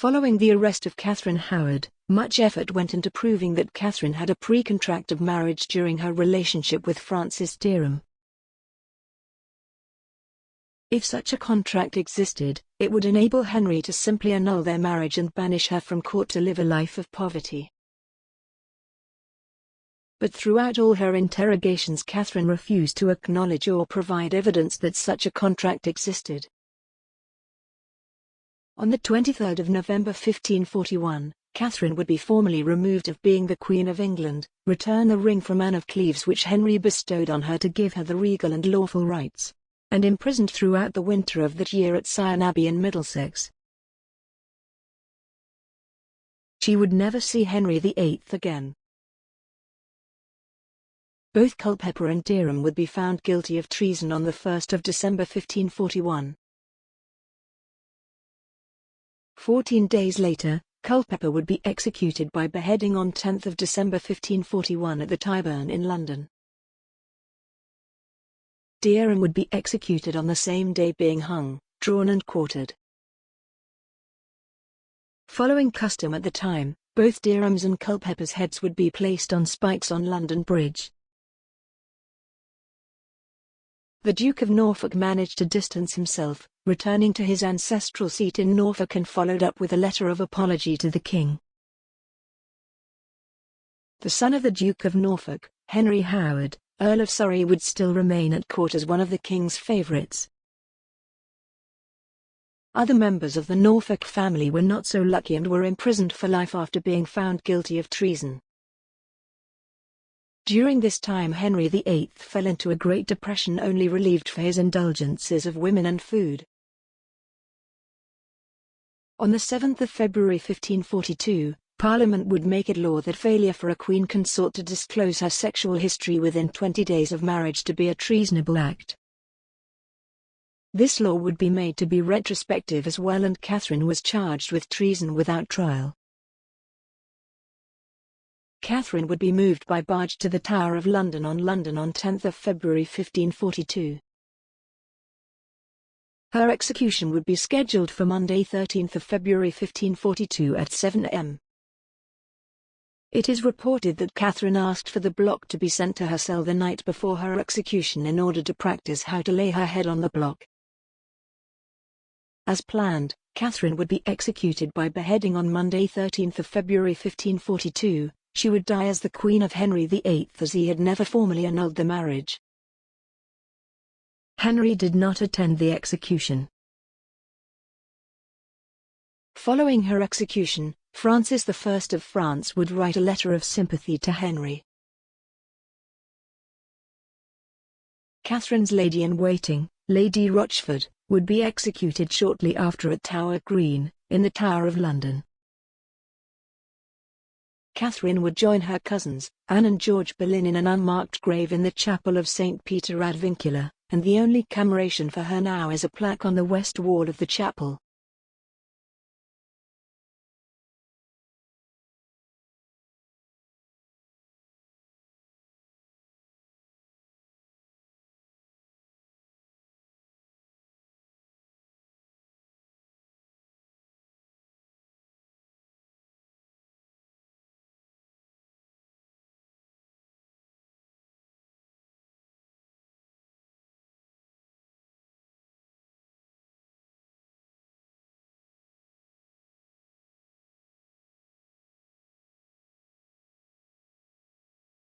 Following the arrest of Catherine Howard, much effort went into proving that Catherine had a pre-contract of marriage during her relationship with Francis Dereham. If such a contract existed, it would enable Henry to simply annul their marriage and banish her from court to live a life of poverty. But throughout all her interrogations, Catherine refused to acknowledge or provide evidence that such a contract existed. On the 23rd of November 1541, Catherine would be formally removed of being the Queen of England, return the ring from Anne of Cleves which Henry bestowed on her to give her the regal and lawful rights, and imprisoned throughout the winter of that year at Sion Abbey in Middlesex. She would never see Henry VIII again. Both Culpeper and Dereham would be found guilty of treason on the 1st of December 1541. 14 days later, Culpeper would be executed by beheading on 10th of December 1541 at the Tyburn in London. Dereham would be executed on the same day, being hung, drawn and quartered. Following custom at the time, both Dereham's and Culpeper's heads would be placed on spikes on London Bridge. The Duke of Norfolk managed to distance himself, returning to his ancestral seat in Norfolk, and followed up with a letter of apology to the king. The son of the Duke of Norfolk, Henry Howard, Earl of Surrey, would still remain at court as one of the king's favourites. Other members of the Norfolk family were not so lucky and were imprisoned for life after being found guilty of treason. During this time Henry VIII fell into a Great Depression, only relieved for his indulgences of women and food. On the 7th of February 1542, Parliament would make it law that failure for a queen consort to disclose her sexual history within 20 days of marriage to be a treasonable act. This law would be made to be retrospective as well, and Catherine was charged with treason without trial. Catherine would be moved by barge to the Tower of London on 10th of February 1542. Her execution would be scheduled for Monday 13th of February 1542 at 7 am. It is reported that Catherine asked for the block to be sent to her cell the night before her execution in order to practice how to lay her head on the block. As planned, Catherine would be executed by beheading on Monday 13th of February 1542. She would die as the Queen of Henry VIII, as he had never formally annulled the marriage. Henry did not attend the execution. Following her execution, Francis I of France would write a letter of sympathy to Henry. Catherine's lady-in-waiting, Lady Rochford, would be executed shortly after at Tower Green, in the Tower of London. Catherine would join her cousins, Anne and George Boleyn, in an unmarked grave in the chapel of St. Peter ad Vincula, and the only commemoration for her now is a plaque on the west wall of the chapel.